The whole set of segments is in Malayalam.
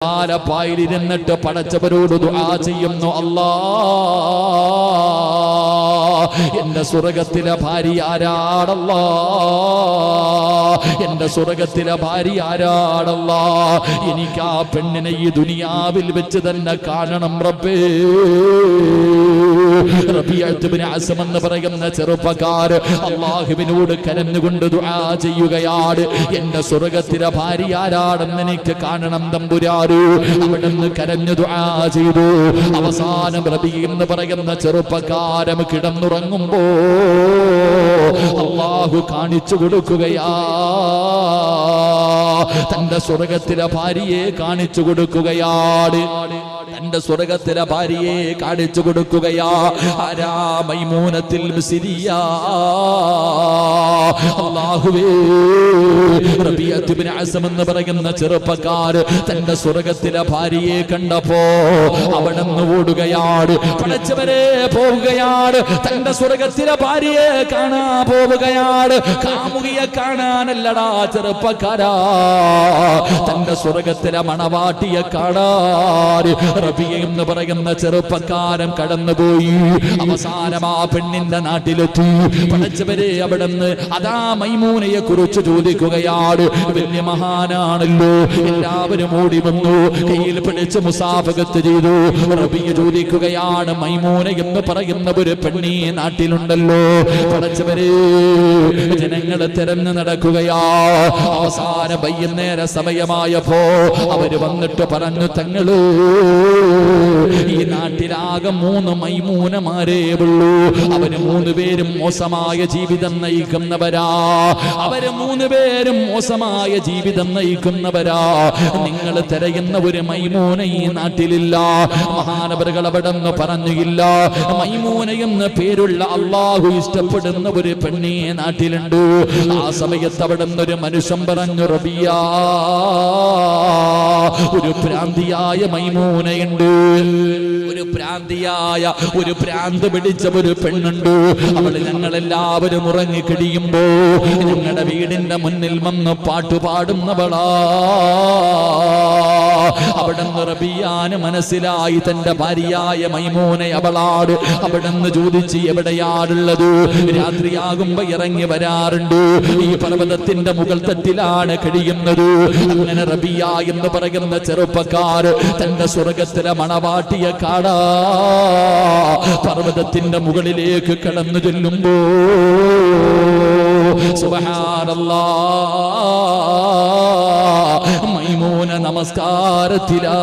പായിലിരുന്നിട്ട് പടച്ചവരോട് ദുആ ചെയ്യുന്നു, അല്ലാ എന്റെ സ്വർഗത്തിലെ ഭാര്യ ആരാടല്ലാ, എന്റെ സ്വർഗത്തിലെ ഭാര്യ ആരാടല്ലാ, എനിക്ക് ആ പെണ്ണിനെ ഈ ദുനിയാവിൽ വെച്ച് തന്നെ കാണണം റബ്ബേ. റബീഅത്ത് ഇബ്നു അസ്ം എന്ന് പറയുന്ന ചെറുപ്പക്കാരൻ അല്ലാഹുവിനോട് കരഞ്ഞുകൊണ്ട് ദുആ ചെയ്യുകയാണ്, എന്റെ സ്വർഗത്തിലെ ഭാര്യ ആരാടെന്ന് എനിക്ക് കാണണം തമ്പുരാൻ. അവിടുന്ന് കരഞ്ഞു ദുആ ചെയ്തു. അവസാനം റബീ എന്ന് പറയുന്ന ചെറുപ്പക്കാരൻ കിടന്നുറങ്ങുമ്പോ അല്ലാഹു കാണിച്ചു കൊടുക്കുകയാ, തന്റെ സ്വർഗത്തിലെ ഭാര്യയെ കാണിച്ചു കൊടുക്കുകയാണ്, തന്റെ സ്വർഗത്തിലെ ഭാര്യയെ കാണിച്ചു കൊടുക്കുകയാ. ആരാ? മൈമൂനത്തുൽ മിസ്രിയ. അല്ലാഹുവേ, റബീഅത്ത് ഇബ്നു അസ്ം എന്ന് പറയുന്ന ചെറുപ്പക്കാരൻ തന്റെ സ്വർഗത്തിലെ ഭാര്യയെ കണ്ടപ്പോ അവിടുന്ന് ഓടുകയാണ്, പടച്ചവരെ പോവുകയാണ്, തന്റെ സ്വർഗത്തിലെ ഭാര്യയെ കാണാൻ പോവുകയാണ്. കാമുകിയെ കാണാനല്ലടാ ചെറുപ്പക്കാരാ, തന്റെ സ്വർഗത്തിലെ മണവാട്ടിയെ കാണാൻ റബീഅ എന്ന് പറയുന്ന ചെറുപ്പക്കാരൻ കടന്നുപോയി. അവസാനം ആ പെണ്ണിന്റെ നാട്ടിലെത്തി. പടച്ചവരെ, അവിടുന്ന് അതാ മൈമൂനയെ കുറിച്ച് ചോദിക്കുകയാണ്. വലിയ മഹാനാണല്ലോ, എല്ലാവരും ഓടി വന്നു, കയ്യിൽ പിടിച്ച് മുസാഫഹത്ത് ചെയ്തു. റബീഅ ചോദിക്കുകയാണ്, മൈമൂന എന്ന് പറയുന്ന ഒരു പെണ്ണി നാട്ടിലുണ്ടല്ലോ? പടച്ചവരെ, ജനങ്ങളെ തെരഞ്ഞു നടക്കുകയാ. അവസാന വൈകുന്നേര സമയമായപ്പോ അവര് വന്നിട്ട് പറഞ്ഞു, തങ്ങള് ഈ നാട്ടിലാകെ 3 മൈമൂനമാരേ ഉള്ളൂ, അവര് 3 പേരും മോശമായ ജീവിതം നയിക്കുന്നവരാ, അവര് 3 പേരും മോശമായ ജീവിതം നയിക്കുന്നവരാ, നിങ്ങൾ തിരയുന്ന ഒരു മൈമൂന ഈ നാട്ടിലില്ല. മഹാനവറുകൾ അവിടെ നിന്ന് പറഞ്ഞില്ല, മൈമൂന എന്ന് പേരുള്ള അള്ളാഹു ഇഷ്ടപ്പെടുന്ന ഒരു പെണ്ണി നാട്ടിലുണ്ട്. ആ സമയത്ത് അവിടെ നിന്നൊരു മനുഷ്യൻ പറഞ്ഞു, റബീഅ, ഒരു ഭ്രാന്തിയായ മൈമൂനയുണ്ട്, ഒരു ഭ്രാന്തിയായ, ഒരു ഭ്രാന്ത് പിടിച്ച ഒരു പെണ്ണുണ്ട്. അവള് ഞങ്ങളെല്ലാവരും ഉറങ്ങിക്കിടിയുമ്പോ ഞങ്ങളുടെ വീടിന്റെ മുന്നിൽ വന്ന് പാട്ടുപാടുന്നവളാ. അവിടുന്ന് റബീഅന് മനസ്സിലായി തന്റെ ഭാര്യയായ മൈമൂന അവളാട്. അവിടുന്ന് ചോദിച്ച്, എവിടെയാണുള്ളത്? രാത്രിയാകുമ്പോ ഇറങ്ങി വരാറുണ്ട്, ഈ പർവ്വതത്തിന്റെ മുകൾ തട്ടിലാണ് കഴിയുന്നത്. അങ്ങനെ റബീഅ എന്ന് പറയുന്ന ചെറുപ്പക്കാർ തന്റെ സ്വർഗത്തിലെ മണവാട്ടിയെ കാണാ പർവ്വതത്തിന്റെ മുകളിലേക്ക് കടന്നു ചെല്ലുമ്പോ സുബ്ഹാനല്ലാഹ്, മൈമൂന നമസ്കാരത്തിലാ,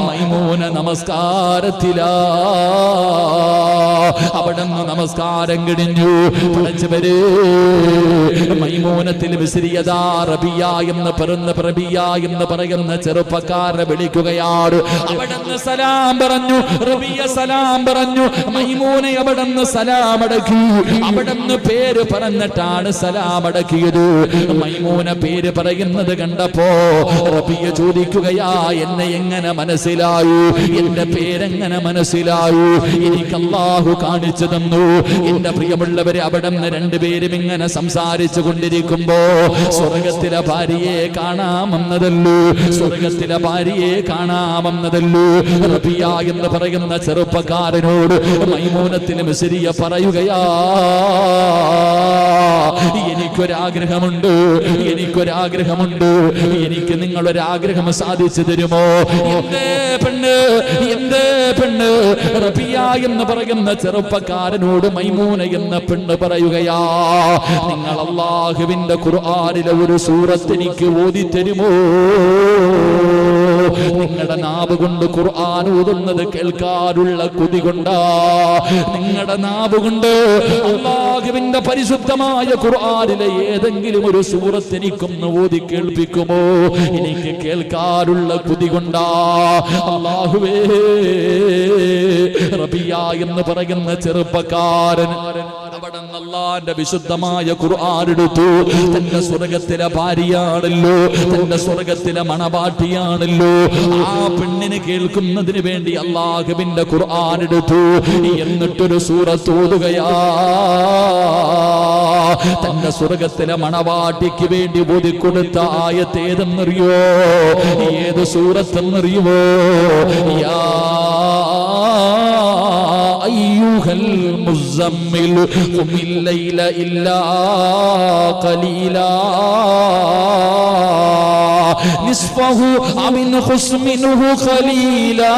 മൈമൂന നമസ്കാരത്തിലാ. അവിടുന്ന് നമസ്കാരം കഴിഞ്ഞു. പടച്ചവരെ, മൈമൂനത്തുൽ മിസ്രിയ റബീഅ എന്ന് പറയുന്ന ചെറുപ്പക്കാരനെ വിളിക്കുകയാണ്. അവിടുന്ന് സലാം പറഞ്ഞു. റബീഅ സലാം പറഞ്ഞു. മൈമൂന അവിടുന്ന് സലാം അടക്കി. അവിടുന്ന് പേര് പറഞ്ഞിട്ടാണ് സലാം അടക്കിയത്. മൈമൂന പേര് പറയുന്നത് കണ്ടപ്പോ റബീഅ ചോദിക്കുകയാ, എന്നെ എങ്ങനെ മനസ്സിലായി? എന്റെ പേരെങ്ങനെ മനസ്സിലായി? എനിക്ക് അല്ലാഹു കാണിച്ചു തന്നു. എന്റെ പ്രിയമുള്ളവരെ, അവിടുന്ന് 2 പേരും ഇങ്ങനെ സംസാരിച്ചു കൊണ്ടിരിക്കുമ്പോ സ്വർഗത്തിലെ ഭാര്യയെ കാണാമെന്നതല്ലൂ, സ്വർഗത്തിലെ ഭാര്യയെ കാണാമെന്നതല്ലൂ. റബീഅ എന്ന് പറയുന്ന ചെറുപ്പക്കാരനോട് മൈമൂനത്തുൽ മിസ്രിയ പറയുകയാ, എനിക്കൊരാഗ്രഹമുണ്ട്, എനിക്കൊരാഗ്രഹമുണ്ട്, എനിക്ക് നിങ്ങളൊരാഗ്രഹം സാധിച്ചു തരുമോ? എന്തേ പെണ്ണ്, എന്തേ പെണ്ണ്? റബീഅ എന്ന് പറയുന്ന ചെറുപ്പക്കാരനോട് മൈമൂന എന്ന പെണ്ണ് പറയുകയാ, നിങ്ങൾ അല്ലാഹുവിന്റെ ഖുർആനിലെ ഒരു സൂറത്ത് എനിക്ക് ഓതി തരുമോ? നിങ്ങളുടെ നാവ് കൊണ്ട് ഖുർആൻ ഓതുന്നത് കേൾക്കാനുള്ള കൊതി കൊണ്ടാ. നിങ്ങളുടെ നാവ് കൊണ്ട് അല്ലാഹുവിന്റെ പരിശുദ്ധമായ ഖുർആനിലെ ഏതെങ്കിലും ഒരു സൂറത്ത് എനിക്കൊന്ന് ഓതി കേൾപ്പിക്കുമോ? എനിക്ക് കേൾക്കാനുള്ള കൊതി കൊണ്ടാ. അല്ലാഹുവേ, റബീഅ എന്ന് പറയുന്ന ചെറുപ്പക്കാരൻ അവിടെ അള്ളാന്റെ വിശുദ്ധമായ ഖുർആൻ എടുത്തു. തന്റെ സ്വർഗത്തിലെ ഭാര്യയാണല്ലോ, തന്റെ സ്വർഗത്തിലെ മണവാട്ടിയാണല്ലോ. ആ പെണ്ണിന് കേൾക്കുന്നതിന് വേണ്ടി അള്ളാഹുവിന്റെ ഖുർആൻ എടുത്തു. എന്നിട്ടൊരു സൂറത്ത് ഓതുകയാ. തന്റെ സ്വർഗത്തിലെ മണവാട്ടിക്ക് വേണ്ടി ഓതിക്കൊടുത്ത ആയത്ത് ഏതെന്നറിയോ? ഏത് സൂറത്തെന്നറിയുമോ? യാ അയ്യുഹൽ മുസമ്മിൽ ഖുമിൽ ലൈല ഇല്ലാ ഖലീലാ നിസ്ഫഹു അമിൻ ഖുസ്മിനുഹു ഖലീലാ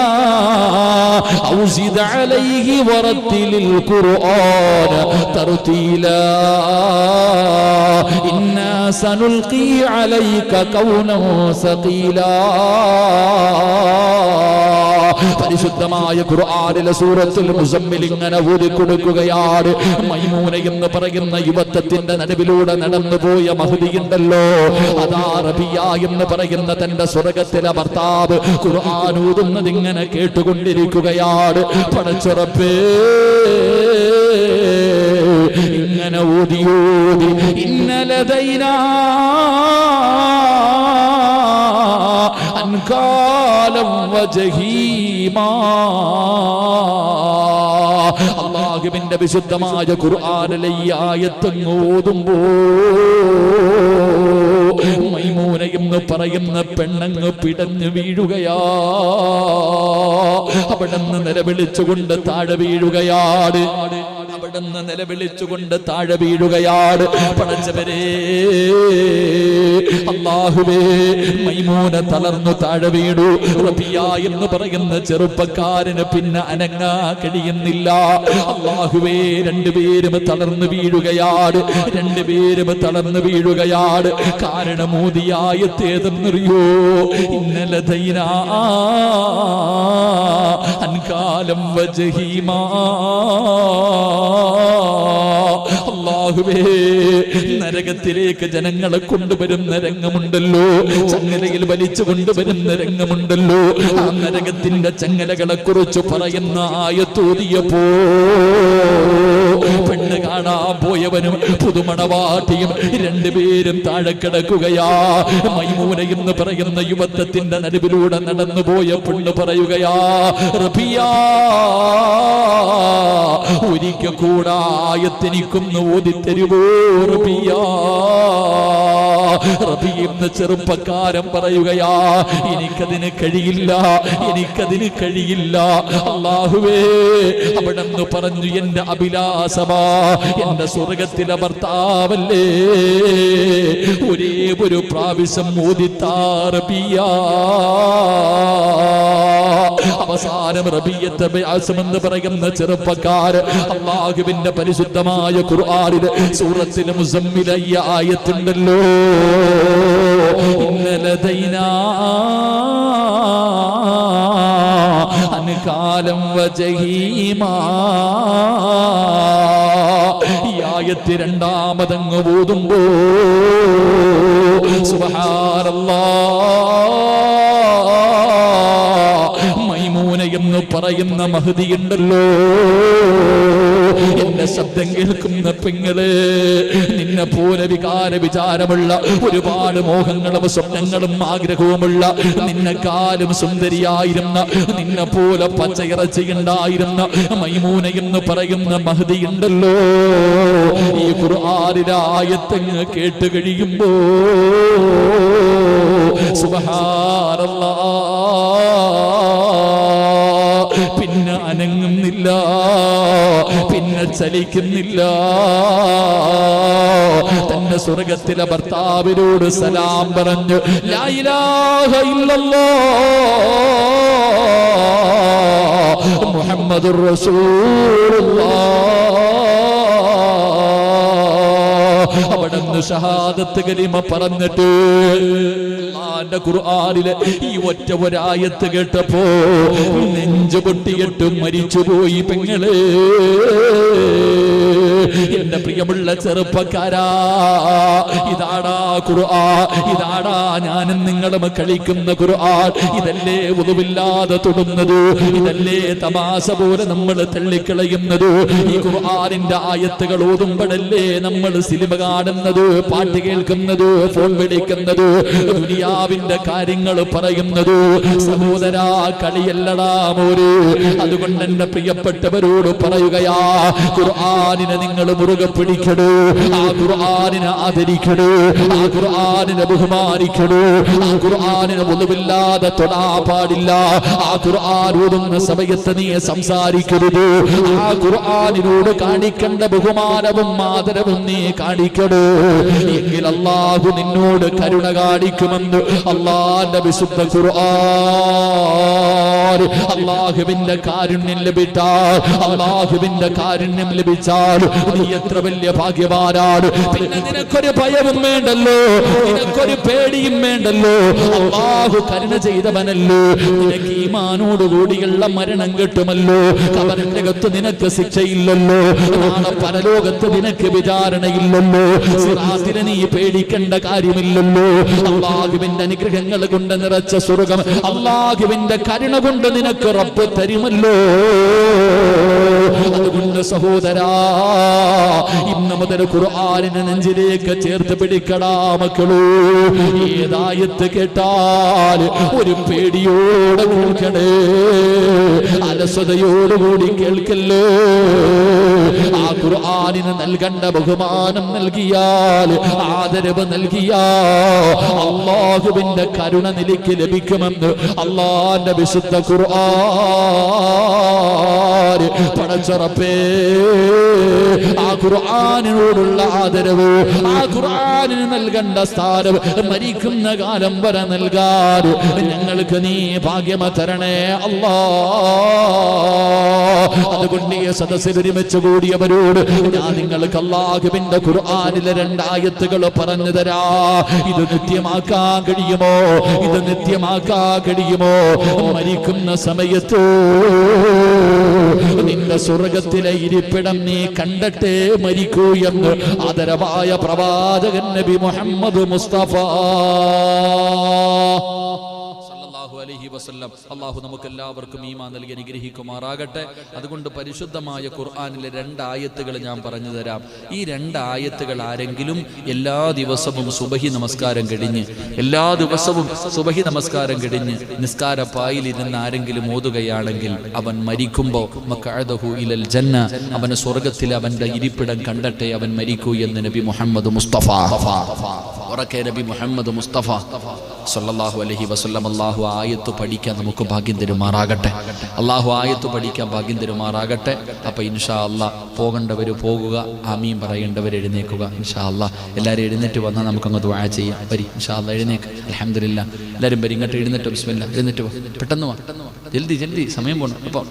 ഔ സിദ് അലൈഹി വറത്തിലിൽ ഖുർആന തർതീലാ ഇന്നാ സനുൽഖി അലൈക ഖൗലൻ സഖീലാ. പരിശുദ്ധമായ ഖുർആനിലെ സൂറത്തുൽ മുസമ്മിൽ ഇങ്ങനെ ഓതിക്കൊടുക്കുകയാണ്. മൈമൂന എന്ന് പറയുന്ന യുവത്വത്തിന്റെ നടുവിലൂടെ നടന്നുപോയ മഹ്ദിയുണ്ടല്ലോ, അതാ റബിയ എന്ന് പറയുന്ന തന്റെ സ്വർഗത്തിലെ ഭർത്താവ് ഖുർആൻ ഓതുന്നത് ഇങ്ങനെ കേട്ടുകൊണ്ടിരിക്കുകയാണ്. പടച്ചുറപ്പേ ഇങ്ങനെ ഓതിയോതി ഇന്നലദൈനാ അൻകാലം വജഹീമാ. അല്ലാഹുവിന്റെ വിശുദ്ധമായ ഖുർആനിലെ ഈ ആയത്ത് ഓതുമ്പോ മൈമൂന എന്ന് പറയുന്ന പെണ്ണങ്ങ് പിടഞ്ഞു വീഴുകയാ. അവിടുന്ന് നിലവിളിച്ചുകൊണ്ട് താഴെ വീഴുകയാണ്. അവിടുന്ന് നിലവിളിച്ചുകൊണ്ട് താഴെ വീഴുകയാണ്. പടച്ചവരേ അല്ലാഹുവേ, മൈമൂന തളർന്നു താഴെ വീണു. റബിയ എന്ന് പറയുന്ന ചെറുപ്പക്കാരന് പിന്നെ അനങ്ങാ കഴിയുന്നില്ല. അല്ലാഹുവേ, രണ്ടുപേരും തളർന്നു വീഴുകയാണ്. രണ്ടുപേരും തളർന്നു വീഴുകയാണ്. കാരണം ഊതിയായത്തേതെന്നറിയോ? ഇന്നലദൈനാ അൻകാലം വജഹീമാ. അല്ലാഹുവേ, നരകത്തിലേക്ക് ജനങ്ങളെ കൊണ്ടുവരുന്ന രംഗമുണ്ടല്ലോ, ചങ്ങലയിൽ വലിച്ചു കൊണ്ടുവരുന്ന രംഗമുണ്ടല്ലോ. ആ നരകത്തിന്റെ ചങ്ങലകളെ കുറിച്ച് പറയുന്ന ആയത്തോതിയപ്പോ പെണ്ണ് കാണാൻ പോയവനും പുതുമണവാട്ടിയും രണ്ടുപേരും താഴെ കിടക്കുകയാ. മൈമൂന എന്ന് പറയുന്ന യുവത്വത്തിന്റെ നടുവിലൂടെ നടന്നുപോയ പെണ്ണ് പറയുകയാ, റബിയാ, ഒരിക്കൽ കൂടെ ആയത്തിനിക്കൊന്ന് ഓതിത്തരുവോ റബിയാ. റബി എന്ന ചെറുപ്പക്കാരൻ പറയുകയാ, എനിക്കതിന് കഴിയില്ല, എനിക്കതിന് കഴിയില്ല. അല്ലാഹുവേ, അവിടെന്ന് പറഞ്ഞു, എന്റെ അഭിലാഷമാ, എന്റെ സ്വർഗത്തിലെ ഭർത്താവല്ലേ, ഒരേ ഒരു പ്രാവശ്യം ഓതിത്താ റബിയാ. അവസാനം റബിയത്ത് ബിഅസ്മെന്ന് പറയുന്ന ചെറുപ്പക്കാര് അല്ലാഹുവിന്റെ പരിശുദ്ധമായ ഖുർആനിലെ സൂറത്തുൽ മുസമ്മിൽ ആയത്തുണ്ടല്ലോ, ഇന്നലദൈനാ അൻകാലം വജഹീമാ. ഈ ആയത്ത് രണ്ടാമതങ്ങ് ഓതുമ്പോ സുബ്ഹാനല്ലാഹ്, മൈമൂന എന്ന് പറയുന്ന മഹ്ദിയുണ്ടല്ലോ, എന്റെ ശബ്ദം കേൾക്കുന്ന പെങ്ങള്, നിന്നെ പോലെ വികാര വിചാരമുള്ള ഒരുപാട് മോഹങ്ങളും സ്വപ്നങ്ങളും ആഗ്രഹവുമുള്ള, നിന്നെക്കാലും സുന്ദരിയായിരുന്ന, നിന്നെ പോലെ പച്ചയിറച്ചിയുണ്ടായിരുന്ന മൈമൂന എന്ന് പറയുന്ന മഹ്ദിയുണ്ടല്ലോ, ഈ ഖുർആനിലെ ആയത്തങ്ങ് കേട്ട് കഴിയുമ്പോ സുബ്ഹാനല്ലാഹ്, പിന്നെ അനങ്ങുന്നില്ല, പിന്നെ ചലിക്കുന്നില്ല. തന്റെ സ്വർഗത്തിലെ ഭർത്താവിനോട് സലാം പറഞ്ഞു, ലാ ഇലാഹ ഇല്ലല്ലാഹ് മുഹമ്മദുർ റസൂലുള്ളാഹ്. അവിടുന്ന് ഷഹാദത്ത് കലിമ പറഞ്ഞിട്ട് അല്ലാഹുവിന്റെ ഖുർആനിലെ ഈ ഒറ്റ ഒരായത്ത് കേട്ടപ്പോ നെഞ്ചു പൊട്ടിയിട്ട് മരിച്ചുപോയി പെങ്ങളെ. എന്റെ പ്രിയമുള്ള ചെറുപ്പക്കാരാ, ഇതാടാ ഖുർആൻ, ഇതാടാ ഞാനും നിങ്ങളും കഴിക്കുന്ന ഖുർആൻ. ഇതല്ലേ ഉദുവില്ലാതെ തൊടുന്നത്, ഇതല്ലേ തമാശ പോലെ നമ്മൾ തള്ളിക്കളയുന്നത്. ഈ ഖുർആനിന്റെ ആയത്തുകൾ ഓതുമ്പോഴല്ലേ നമ്മൾ സിനിമ കാണുന്നത്, പാട്ട് കേൾക്കുന്നത്, ഫോൺ വിളിക്കുന്നത്, ദുനിയാവിന്റെ കാര്യങ്ങൾ പറയുന്നത്. സഹോദരാ, കളിയല്ലടാ മോര്. അതുകൊണ്ട് എന്റെ പ്രിയപ്പെട്ടവരോട് പറയുകയാ, ഖുർആനിനെ നിങ്ങൾ മുറുകെ പിടിക്കണോ, ആ ഖുർആനിനെ ആദരിക്കണോ, ആ ഖുർആനിനെ ബഹുമാനിക്കണോ. ആ ഖുർആനിനെ ഒന്നുമില്ലാതെ തൊടാ പാടില്ല. ആ ഖുർആൻ ഓതുന്ന സമയത്ത് നീ സംസാരിക്കരുത്. ആ ഖുർആനിനോട് കാണിക്കേണ്ട ബഹുമാനവും ആദരവും നീ കാണിക്കണോ. എങ്കിൽ അല്ലാഹു നിന്നോട് കരുണ കാണിക്കുമെന്ന് അല്ലാഹുവിന്റെ വിശുദ്ധ ഖുർആൻ. അല്ലാഹുവിന്റെ കാരുണ്യം ലഭിച്ചാൽ, അല്ലാഹുവിന്റെ കാരുണ്യം ലഭിച്ചാൽ നീ എത്ര വലിയ ഭാഗ്യവാനാണ്. പിന്നെ നിനക്കൊരു ഭയവും വേണ്ടല്ലോ, നിനക്കൊരു പേടിയും വേണ്ടല്ലോ. അല്ലാഹു കരുണ ചെയ്തവനല്ലോ. നിനക്ക് ഈമാനോട് കൂടിയുള്ള മരണം കിട്ടുമല്ലോ. ഖബറിന്റെ അകത്ത് നിനക്ക് ശിക്ഷയില്ലല്ലോ. നാളെ പരലോകത്ത് നിനക്ക് വിചാരണയില്ലല്ലോ. സിറാത്തിനെ നീ പേടിക്കേണ്ട കാര്യമില്ലല്ലോ. അല്ലാഹുവിന്റെ അനുഗ്രഹങ്ങൾ കൊണ്ട് നിറച്ച സ്വർഗ്ഗം, അല്ലാഹുവിന്റെ കരുണ കൊണ്ട് നിനക്ക് റബ്ബ് തരുമല്ലോ. അതുകൊണ്ട് സഹോദരാ, ഇന്ന് മുതൽ ഖുർആനിനെ നെഞ്ചിലേക്ക് ചേർത്ത് പിടിക്കടാ മക്കളൂ. ഏതായത്ത് കേട്ടാൽ ഒരു പേടിയോടെ കേൾക്കണേ, അലസതയോടുകൂടി കേൾക്കല്ലോ. ആ ഖുർആനിന് നൽകേണ്ട ബഹുമാനം നൽകിയാൽ, ആദരവ് നൽകിയാൽ അല്ലാഹുവിന്റെ കരുണ നിനക്ക് ലഭിക്കുമെന്ന് അല്ലാഹുവിന്റെ വിശുദ്ധ ഖുർആൻ. പടച്ചറപ്പേ, ആ ഖുർആനിനോടുള്ള ആദരവ്, ആ ഖുർആനിന് നൽകേണ്ട സ്ഥാനം മരിക്കുന്ന കാലം വരെ നൽകാറ് ഞങ്ങൾക്ക് നീ ഭാഗ്യമ തരണേ അല്ലാ. അതുകൊണ്ട് ഈ സദസ്സിൽ ഒരുമിച്ച് കൂടിയവരോട് ഞാൻ നിങ്ങൾക്ക് അല്ലാഹുവിന്റെ ഖുർആനിലെ 2 ആയത്തുകൾ പറഞ്ഞു തരാ. ഇത് നിത്യമാക്കാൻ കഴിയുമോ? ഇത് നിത്യമാക്കാൻ കഴിയുമോ? മരിക്കുന്ന സമയത്ത് നിന്റെ സ്വർഗത്തിലെ ഇരിപ്പിടം നീ കണ്ടിട്ടേ മരിക്കൂ എന്ന് ആദരവായ പ്രവാചകൻ നബി മുഹമ്മദ് മുസ്തഫ അല്ലാഹു നമുക്ക് എല്ലാവർക്കും ഈമാൻ നൽകി അനുഗ്രഹിക്കുമാറാകട്ടെ. അതുകൊണ്ട് പരിശുദ്ധമായ ഖുർആനിലെ 2 ആയത്തുകൾ ഞാൻ പറഞ്ഞു തരാം. ഈ 2 ആയത്തുകൾ ആരെങ്കിലും എല്ലാ ദിവസവും സുബഹി നമസ്കാരം കഴിഞ്ഞ്, എല്ലാ ദിവസവും സുബഹി നമസ്കാരം കഴിഞ്ഞ് നിസ്കാരപ്പായിലിരുന്ന് ആരെങ്കിലും ഓതുകയാണെങ്കിൽ അവൻ മരിക്കുമ്പോൾ മഖഅദഹു ഇലൽ ജന്ന, അവന് സ്വർഗത്തിൽ അവന്റെ ഇരിപ്പിടം കണ്ടട്ടെ അവൻ മരിക്കൂ എന്ന് നബി മുഹമ്മദ് മുസ്തഫ. ഉറക്കെ നബി മുഹമ്മദ് മുസ്തഫ സല്ലല്ലാഹു അലൈഹി വസല്ലം. അല്ലാഹു ആയത്ത് പഠിക്കാൻ നമുക്ക് ഭാഗ്യം തരുമാറാകട്ടെ. അല്ലാഹു ആയത്ത് പഠിക്കാൻ ഭാഗ്യം തരുമാറാകട്ടെ. അപ്പോൾ ഇൻഷാ അല്ലാഹ് പോകേണ്ടവർ പോകുക, ആമീൻ പറയേണ്ടവർ എഴുന്നേക്കുക. ഇൻഷാ അല്ലാഹ് എല്ലാവരും എഴുന്നേറ്റ് വന്നാൽ നമുക്കങ്ങ് ദുആ ചെയ്യാം. വരി ഇൻഷാ അല്ലാഹ് എഴുന്നേക്ക്. അൽഹംദുലില്ലാ, എല്ലാവരും വരി, ഇങ്ങോട്ട് എഴുന്നേറ്റ് ബിസ്മില്ലാ, എഴുന്നേറ്റ് വാ, പെട്ടെന്ന് വാ, ജൽദി ജൽദി, സമയം പോകണം. അപ്പോൾ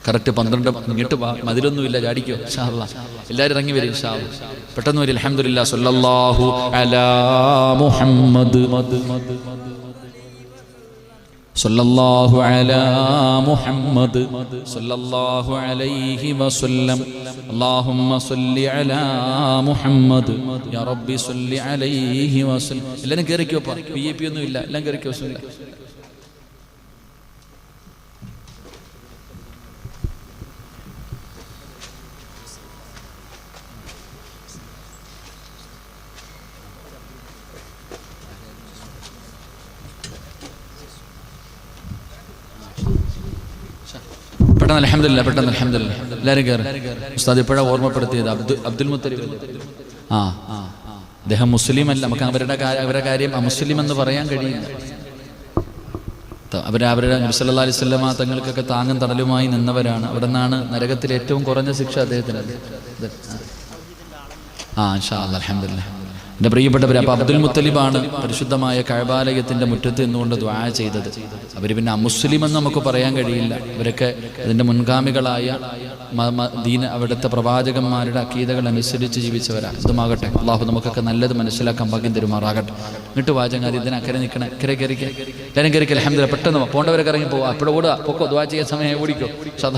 കറക്റ്റ് 12 ഇങ്ങോട്ട് വാ, മതിലൊന്നുമില്ല, ചാടിക്കോ. ഇൻഷാ അല്ലാഹ് എല്ലാവരും ഇറങ്ങി വരും. ഇൻഷാ അല്ലാഹ് പെട്ടെന്ന് വരും. അൽഹംദുലില്ലാ, സ്വല്ലല്ലാഹു അലാ മുഹമ്മദ്, സ്വല്ലല്ലാഹു അലാ മുഹമ്മദ്, സ്വല്ലല്ലാഹു അലൈഹി വസല്ലം. അല്ലാഹുമ്മ സ്വല്ലി അലാ മുഹമ്മദ്, യാ റബ്ബി സ്വല്ലി അലൈഹി വസല്ലം. എല്ലാവരും കയറിക്കോ, VIP ഒന്നും ഇല്ല, എല്ലാം കയറിക്കോ. പെട്ടെന്ന് അൽഹംദുലില്ലാ, പെട്ടെന്ന് അൽഹംദുലില്ലാ, എല്ലാവരും കയറി. ഉസ്താദ് ഇപ്പോഴാണ് ഓർമ്മപ്പെടുത്തിയത്. അബ്ദുൽ മുത്തലിബ് അദ്ദേഹം മുസ്ലിം അല്ല. നമുക്ക് അവരുടെ കാര്യം അമുസ്ലിം എന്ന് പറയാൻ കഴിയില്ല. അവരുടെ നബി സല്ലല്ലാഹു അലൈഹി വസല്ലമ തങ്ങൾക്കൊക്കെ താങ്ങും തണലുമായി നിന്നവരാണ്. അവിടെ നിന്നാണ് നരകത്തിൽ ഏറ്റവും കുറഞ്ഞ ശിക്ഷ അദ്ദേഹത്തിന്. ഇൻഷാ അല്ലാഹ് അൽഹംദുലില്ലാ. എൻ്റെ പ്രിയപ്പെട്ടവർ, അപ്പോൾ അബ്ദുൽ മുത്തലിബാണ് പരിശുദ്ധമായ കഅബാലയത്തിൻ്റെ മുറ്റത്ത് നിന്നുകൊണ്ട് ദുആ ചെയ്തത്. അവർ പിന്നെ അമുസ്ലിം എന്ന് നമുക്ക് പറയാൻ കഴിയില്ല. അവരൊക്കെ അതിൻ്റെ മുൻഗാമികളായ ദീന അവിടുത്തെ പ്രവാചകന്മാരുടെ അക്കീദകൾ അനുസരിച്ച് ജീവിച്ചവരാണ്. ഇതുമാകട്ടെ, അള്ളാഹു നമുക്കൊക്കെ നല്ലത് മനസ്സിലാക്കാൻ ഭാഗ്യം തരുമാറാകട്ടെ. എന്നിട്ട് വാചകാരി ഇതിനക്കരെ നിൽക്കണേ, കരെ കയറിക്കുക, എല്ലാവരും കയറിക്കുക. അൽഹംദുലില്ലാ, പെട്ടെന്ന് പോകേണ്ടവരൊക്കെ ഇറങ്ങി പോവാ. അപ്പോഴും ഓടുക, പൊക്കോ, ദുആ ചെയ്യാൻ സമയം ഓടിക്കോ,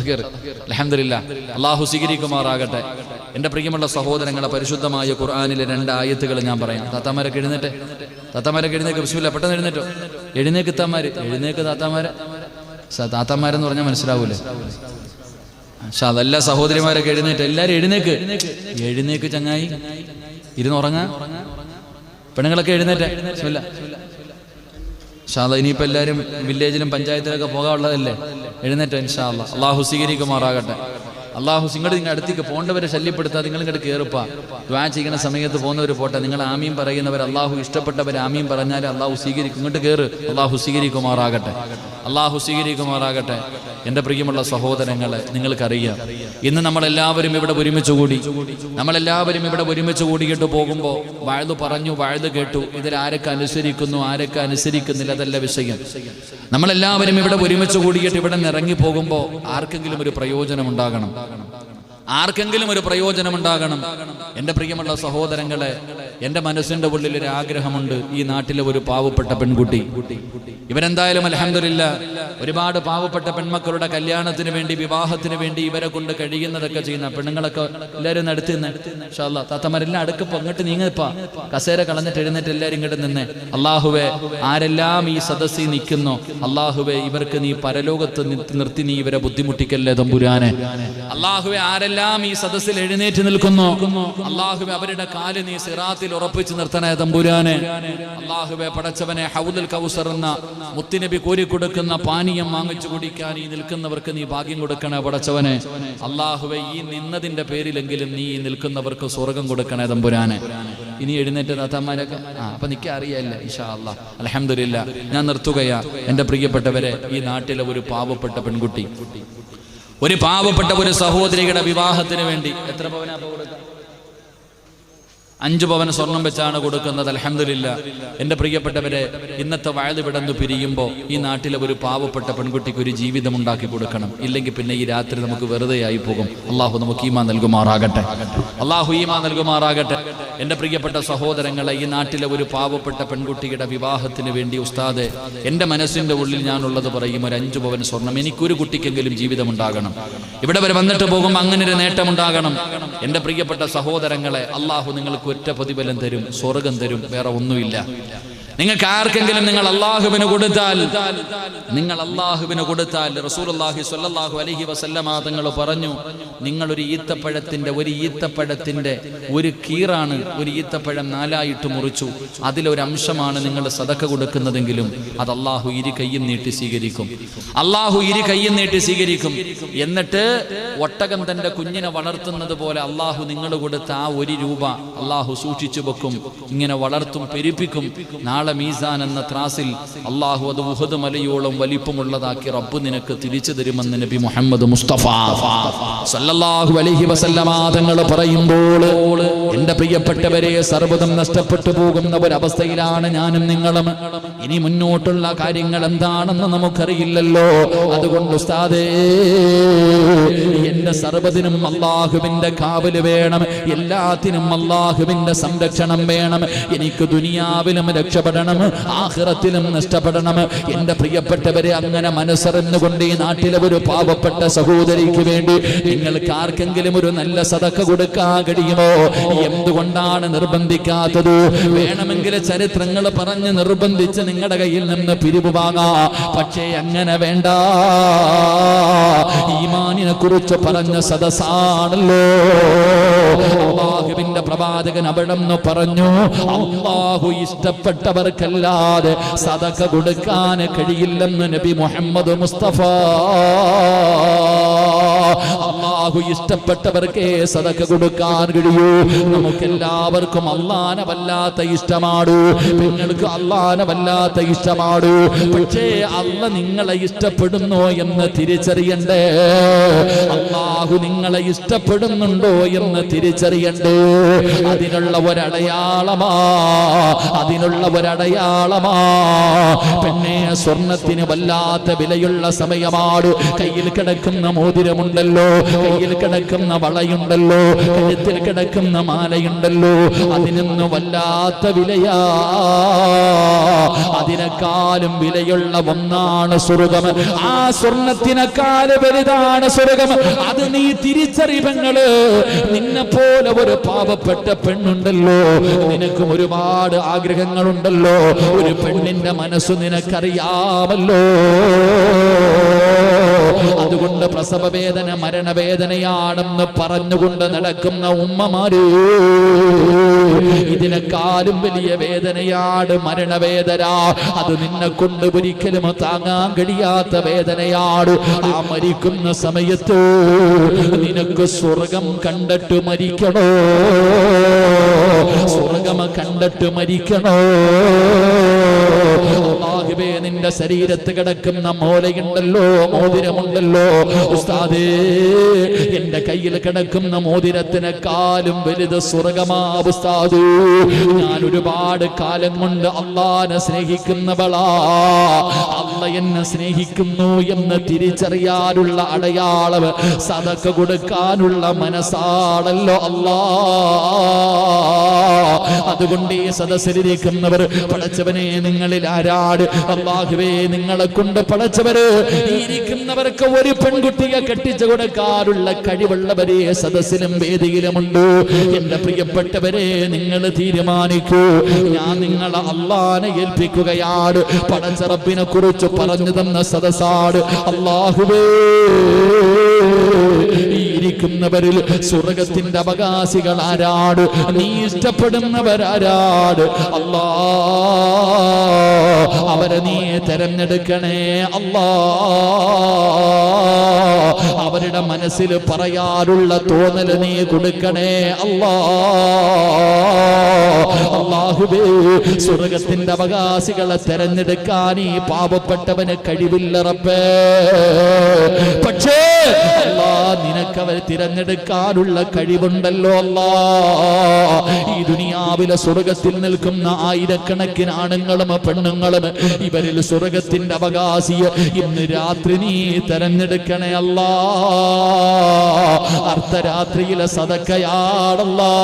കയറി. അൽഹംദുലില്ലാ, അള്ളാഹു സ്വീകരിക്കുമാറാകട്ടെ. എൻ്റെ പ്രിയമുള്ള സഹോദരങ്ങളെ, പരിശുദ്ധമായ ഖുർആനിലെ 2 ആയത്തുകൾ ഞാൻ പറയാം. താത്താമാരൊക്കെ എഴുന്നേറ്റ്, താത്താമാരൊക്കെ എഴുന്നേക്ക്. ബിസ്മില്ലാ, പെട്ടെന്ന് എഴുന്നേറ്റോ, എഴുന്നേക്ക് താത്താമാര്, എഴുന്നേക്ക് താത്താമാരെ. താത്താമാരെന്ന് പറഞ്ഞാൽ മനസ്സിലാവൂലേ? പക്ഷെ അതല്ല, സഹോദരിമാരൊക്കെ എഴുന്നേറ്റ്, എല്ലാവരും എഴുന്നേക്ക്, എഴുന്നേക്ക് ചങ്ങായി, ഇരുന്നുറങ്ങാ. പെണ്ണുങ്ങളൊക്കെ എഴുന്നേറ്റ്. ബിസ്മില്ലാ. ഇൻഷാ അല്ലാഹ് ഇനിയിപ്പോൾ എല്ലാവരും വില്ലേജിലും പഞ്ചായത്തിലൊക്കെ പോകാനുള്ളതല്ലേ? എഴുന്നേറ്റ് ഇൻഷാ അല്ലാഹ്. അള്ളാഹു സ്വീകരിക്കുമാറാകട്ടെ. അള്ളാഹു നിങ്ങൾ അടുത്തേക്ക് പോകേണ്ടവരെ ശല്യപ്പെടുത്താതെ നിങ്ങൾ ഇങ്ങോട്ട് കയറിപ്പാ. ദുആ ചെയ്യുന്ന സമയത്ത് പോകുന്നവർ പോട്ടെ, നിങ്ങൾ ആമീൻ പറയുന്നവർ, അള്ളാഹു ഇഷ്ടപ്പെട്ടവർ ആമീൻ പറഞ്ഞാൽ അള്ളാഹു സ്വീകരിക്കും. ഇങ്ങോട്ട് കയറ്, അള്ളാഹു സ്വീകരിക്കുമാറാകട്ടെ. അള്ളാഹു സ്വീകരിക്കുമാറാകട്ടെ. എൻ്റെ പ്രിയമുള്ള സഹോദരങ്ങളെ, നിങ്ങൾക്കറിയാം, ഇന്ന് നമ്മളെല്ലാവരും ഇവിടെ ഒരുമിച്ച് കൂടിയിട്ട് പോകുമ്പോൾ വഅദ് പറഞ്ഞു, വഅദ് കേട്ടു, ഇതിൽ ആരൊക്കെ അനുസരിക്കുന്നു ആരൊക്കെ അനുസരിക്കുന്നില്ല, അതല്ല വിഷയം. നമ്മളെല്ലാവരും ഇവിടെ ഒരുമിച്ച് കൂടിയിട്ട് ഇവിടെ നിന്ന് ഇറങ്ങി പോകുമ്പോൾ ആർക്കെങ്കിലും ഒരു പ്രയോജനം ഉണ്ടാകണം. എൻ്റെ പ്രിയമുള്ള സഹോദരങ്ങളെ, എൻ്റെ മനസ്സിൻ്റെ ഉള്ളിൽ ഒരു ആഗ്രഹമുണ്ട്. ഈ നാട്ടിലെ ഒരു പാവപ്പെട്ട പെൺകുട്ടി, ഇവരെന്തായാലും അൽഹംദുലില്ലാ ഒരുപാട് പാവപ്പെട്ട പെൺമക്കളുടെ കല്യാണത്തിന് വേണ്ടി, വിവാഹത്തിന് വേണ്ടി ഇവരെ കൊണ്ട് കഴിയുന്നതൊക്കെ ചെയ്യുന്ന പെണ്ണുങ്ങളൊക്കെ എല്ലാവരും നടത്തി നിന്ന്. ഇൻഷാ അല്ലാഹ് താത്തമാരെല്ലാം അടുക്കപ്പോൾ അങ്ങോട്ട് നീങ്ങിപ്പാ, കസേര കളഞ്ഞിട്ട് എഴുന്നേറ്റ് എല്ലാവരും ഇങ്ങോട്ട് നിന്ന്. അള്ളാഹുവേ, ആരെല്ലാം ഈ സദസ്സിൽ നിൽക്കുന്നോ, അള്ളാഹുവേ ഇവർക്ക് നീ പരലോകത്ത് നിർത്തി നീ ഇവരെ ബുദ്ധിമുട്ടിക്കല്ലേ തമ്പുരാനെ. അള്ളാഹുവേ, ആരെല്ലാം ഈ സദസ്സിൽ എഴുന്നേറ്റ് നിൽക്കുന്നു, അള്ളാഹുവേ അവരുടെ കാല് നീ സിറാത്തിൽ ഉറപ്പിച്ചു നിർത്തണേ തമ്പുരാനെ. അള്ളാഹുവേ, പടച്ചവനെ, ഹൗദുൽ കൗസർ എന്ന മുത്തുനബി കോരിക്കൊടുക്കുന്ന പാനീയം വാങ്ങിച്ചു കുടിക്കാൻ ഈ നിൽക്കുന്നവർക്ക് നീ ഭാഗ്യം കൊടുക്കണേ പടച്ചവനെ. അള്ളാഹുവേ, ഈ നിന്നതിന്റെ പേരിലെങ്കിലും നീ ഈ നിൽക്കുന്നവർക്ക് സ്വർഗം കൊടുക്കണേ തമ്പുരാനെ. ഇനി എഴുന്നേറ്റ് താത്തമാരൊക്കെ അപ്പൊ നിൽക്കാൻ അറിയാല്ലേ? ഇൻഷാ അല്ലാഹ് അൽഹംദുലില്ലാ. ഞാൻ നിർത്തുകയാ. എൻ്റെ പ്രിയപ്പെട്ടവരെ, ഈ നാട്ടിലെ ഒരു പാവപ്പെട്ട പെൺകുട്ടി, ഒരു പാവപ്പെട്ട ഒരു സഹോദരിയുടെ വിവാഹത്തിന് വേണ്ടി എത്ര പവനാ കൊടുക്കുക? 5 പവൻ സ്വർണം വെച്ചാണ് കൊടുക്കുന്നത്. അൽഹംദുലില്ലാ. എൻ്റെ പ്രിയപ്പെട്ടവരെ, ഇന്നത്തെ വഅദ് വിടന്നു പിരിയുമ്പോൾ ഈ നാട്ടിലെ ഒരു പാവപ്പെട്ട പെൺകുട്ടിക്ക് ഒരു ജീവിതം ഉണ്ടാക്കി കൊടുക്കണം. ഇല്ലെങ്കിൽ പിന്നെ ഈ രാത്രി നമുക്ക് വെറുതെ ആയി പോകും. അള്ളാഹു നമുക്ക് ഈമാൻ നൽകുമാറാകട്ടെ. എൻ്റെ പ്രിയപ്പെട്ട സഹോദരങ്ങളെ, ഈ നാട്ടിലെ ഒരു പാവപ്പെട്ട പെൺകുട്ടിയുടെ വിവാഹത്തിന് വേണ്ടി ഉസ്താദെ, എൻ്റെ മനസ്സിൻ്റെ ഉള്ളിൽ ഞാനുള്ളത് പറയും, ഒരു 5 പവൻ സ്വർണം എനിക്കൊരു കുട്ടിക്കെങ്കിലും ജീവിതം ഉണ്ടാകണം. ഇവിടെ വരെ വന്നിട്ട് പോകുമ്പോൾ അങ്ങനെ ഒരു നേട്ടമുണ്ടാകണം. എൻ്റെ പ്രിയപ്പെട്ട സഹോദരങ്ങളെ, അള്ളാഹു നിങ്ങൾക്ക് ഒറ്റ പ്രതിഫലം തരും, സ്വർഗം തരും, വേറെ ഒന്നുമില്ല. നിങ്ങൾക്ക് ആർക്കെങ്കിലും നിങ്ങൾ അള്ളാഹുവിന് കൊടുത്താൽ റസൂലുള്ളാഹി സ്വല്ലല്ലാഹു അലൈഹി വസല്ലമ തങ്ങൾ പറഞ്ഞു, നിങ്ങളൊരു ഈത്തപ്പഴത്തിന്റെ ഒരു കീറാണ്, ഒരു ഈത്തപ്പഴം 4ആയിട്ട് മുറിച്ചു, അതിലൊരംശമാണ് നിങ്ങൾ സദക്ക കൊടുക്കുന്നതെങ്കിലും അത് അള്ളാഹു ഇരു കയ്യും നീട്ടി സ്വീകരിക്കും. എന്നിട്ട് ഒട്ടകം തന്റെ കുഞ്ഞിനെ വളർത്തുന്നത് പോലെ അള്ളാഹു നിങ്ങൾ കൊടുത്ത ആ 1 രൂപ അള്ളാഹു സൂക്ഷിച്ചു വെക്കും, ഇങ്ങനെ വളർത്തും, പെരുപ്പിക്കും. നാളെ മീസാൻ എന്ന ത്രാസിൽ അള്ളാഹു അത് ഉഹദ് മലയോളം വലിപ്പമുള്ളതാക്കി റബ്ബ് നിനക്ക് തിരിച്ചു തരുമെന്ന് നബി മുഹമ്മദ് മുസ്തഫ സല്ലല്ലാഹു അലൈഹി വസല്ലമ തങ്ങൾ പറയുമ്പോൾ, എൻ്റെ പ്രിയപ്പെട്ടവരെ, സർവ്വതും നഷ്ടപ്പെട്ടു പോകുന്ന ഒരവസ്ഥയിലാണ് ഞാനും നിങ്ങളും. ഇനി മുന്നോട്ടുള്ള കാര്യങ്ങൾ എന്താണെന്ന് നമുക്കറിയില്ലല്ലോ. അതുകൊണ്ട് ഉസ്താദേ, എൻ്റെ സർവ്വതിനും അള്ളാഹുവിൻ്റെ കാവല് വേണം, എല്ലാത്തിനും അള്ളാഹുവിൻ്റെ സംരക്ഷണം വേണം. എനിക്ക് ദുനിയാവിലും രക്ഷപ്പെടണം, ആഖിറത്തിലും നഷ്ടപ്പെടണം. എൻ്റെ പ്രിയപ്പെട്ടവരെ, അങ്ങനെ മനസ്സറിഞ്ഞുകൊണ്ട് ഈ നാട്ടിലെ ഒരു പാവപ്പെട്ട സഹോദരിക്ക് വേണ്ടി നിങ്ങൾക്ക് ആർക്കെങ്കിലും ഒരു നല്ല സദക്ക കൊടുക്കാൻ കഴിയുമോ? എന്തുകൊണ്ടാണ് നിർബന്ധിക്കാത്തത്? വേണമെങ്കിൽ ചരിത്രങ്ങൾ പറഞ്ഞ് നിർബന്ധിച്ച് നിങ്ങളുടെ കയ്യിൽ നിന്ന് പിരിവ് വാങ്ങാം. പക്ഷേ അങ്ങനെ വേണ്ട. ഈമാനിനെ കുറിച്ച് പറഞ്ഞ സദസ്സാണല്ലോ. അല്ലാഹുവിന്റെ പ്രവാചകൻ അവിടെ നിന്ന് പറഞ്ഞു, അല്ലാഹു ഇഷ്ടപ്പെട്ടവർ ഇഷ്ടപ്പെട്ടവർക്കല്ലാതെ സദഖ കൊടുക്കാൻ കഴിയില്ലെന്ന് നബി മുഹമ്മദ് മുസ്തഫ. അല്ലാഹു ഇഷ്ടപ്പെട്ടവർക്കേ സദഖ കൊടുക്കാൻ കഴിയൂ. നമുക്കെല്ലാവർക്കും അല്ലാഹനെ വല്ലാത്ത ഇഷ്ടമാണ്, നിങ്ങൾക്ക് അല്ലാഹനെ വല്ലാത്ത ഇഷ്ടമാണ്. പക്ഷേ അല്ലാഹ് നിങ്ങളെ ഇഷ്ടപ്പെടുന്നോ എന്ന് തിരിച്ചറിയണ്ടേ. അല്ലാഹു നിങ്ങളെ ഇഷ്ടപ്പെടുന്നുണ്ടോ എന്ന് തിരിച്ചറിയണ്ടേ. അതിനുള്ള ഒരടയാളമാ പിന്നെ സ്വർണത്തിന് വല്ലാത്ത വിലയുള്ള സമയമാണ്. കയ്യിൽ കിടക്കുന്ന മോതിരമുണ്ടല്ലോ, കയ്യിൽ കിടക്കുന്ന വളയുണ്ടല്ലോ, കഴുത്തിൽ കിടക്കുന്ന മാലയുണ്ടല്ലോ, അതിനൊന്നും വല്ലാത്ത വിലയാ. അതിനേക്കാളും വിലയുള്ള ഒന്നാണ് സ്വർഗം. ആ സ്വർണത്തിനേക്കാൾ വലുതാണ് സ്വർഗം. അത് നീ തിരിച്ചറിവങ്ങള്. നിന്നെ പോലെ ഒരു പാവപ്പെട്ട പെണ്ണുണ്ടല്ലോ, നിനക്കും ഒരുപാട് ആഗ്രഹങ്ങളുണ്ടല്ലോ. ഒരു പെണ്ണിന്റെ മനസ്സ് നിനക്കറിയാമല്ലോ. അതുകൊണ്ട് പ്രസവവേദന മരണവേദനയാണെന്ന് പറഞ്ഞുകൊണ്ട് നടക്കുന്ന ഉമ്മമാര്, ഇതിനേക്കാളും വലിയ വേദനയാണ് മരണവേദന. അത് നിന്നെ കൊണ്ട് ഒരിക്കലും താങ്ങാൻ കഴിയാത്ത വേദനയാണ്. ആ മരിക്കുന്ന സമയത്ത് നിനക്ക് സ്വർഗം കണ്ടിട്ട് മരിക്കണോ? സ്വർഗം കണ്ടിട്ട് മരിക്കണോ? അല്ലാഹുവേ, നിന്റെ ശരീരത്ത് കിടക്കുന്ന മോലയുണ്ടല്ലോ, മോതിരമുണ്ടല്ലോ, ഉസ്താദേ, എന്റെ കയ്യിൽ കിടക്കുന്ന മോതിരത്തിനേക്കാളും വലുത് സ്വർഗമാ ഉസ്താദ്. ഞാൻ ഒരുപാട് കാലം കൊണ്ട് അല്ലാഹനെ സ്നേഹിക്കുന്നവളാ. അല്ലാഹ് എന്നെ സ്നേഹിക്കുന്നു എന്ന് തിരിച്ചറിയാനുള്ള അടയാളം സദഖ കൊടുക്കാനുള്ള മനസ്സാണല്ലോ അല്ലാഹ്. അതുകൊണ്ട് ഈ സദസ്സിലിരിക്കുന്നവർ, പടച്ചവനെ നിങ്ങളിൽ ആരാട് അല്ലാഹുവേ നിങ്ങളെ കൊണ്ട് പടച്ചവര് ഇരിക്കുന്നവർക്ക് ഒരു പെൺകുട്ടിയെ കെട്ടിച്ചു കൊടുക്കാനുള്ള കഴിവുള്ളവരെ സദസ്സിലും വേദിയിലുമുണ്ട്. എന്റെ പ്രിയപ്പെട്ടവരെ, നിങ്ങൾ തീരുമാനിക്കൂ. ഞാൻ നിങ്ങളെ അല്ലാഹനെ ഏൽപ്പിക്കുകയാണ്. പടച്ച റബ്ബിനെ കുറിച്ച് പറഞ്ഞു തന്ന സദസ്സാണ്. അല്ലാഹുവേ, ഇരിക്കുന്നവരിൽ സ്വർഗത്തിന്റെ അവകാശികൾ ആരാട്? നീ ഇഷ്ടപ്പെടുന്നവരാരാട്? അല്ലാ, അവരെ നീ തെരഞ്ഞെടുക്കണേ അല്ലാ. അവരുടെ മനസ്സിൽ പറയാനുള്ള തോന്നൽ നീ കൊടുക്കണേ അല്ലാ. അല്ലാഹുവേ, സ്വർഗത്തിന്റെ അവകാശികളെ തെരഞ്ഞെടുക്കാൻ ഈ പാവപ്പെട്ടവന് കഴിവില്ല റബ്ബേ. പക്ഷേ അല്ലാ, നിനക്കവർ തിരഞ്ഞെടുക്കാനുള്ള കഴിവുണ്ടല്ലോ അല്ലാ. ഈ ദുനിയാവിലെ സ്വർഗത്തിൽ നിൽക്കുന്ന ആയിരക്കണക്കിന് ആണുങ്ങളും പെണ്ണുങ്ങളും, ഇവരിൽ സ്വർഗത്തിന്റെ അവകാശിയെ ഇന്ന് രാത്രി നീ തെരഞ്ഞെടുക്കണേ അല്ലാ. അർദ്ധരാത്രിയിലെ സദക്കയാണല്ലാ.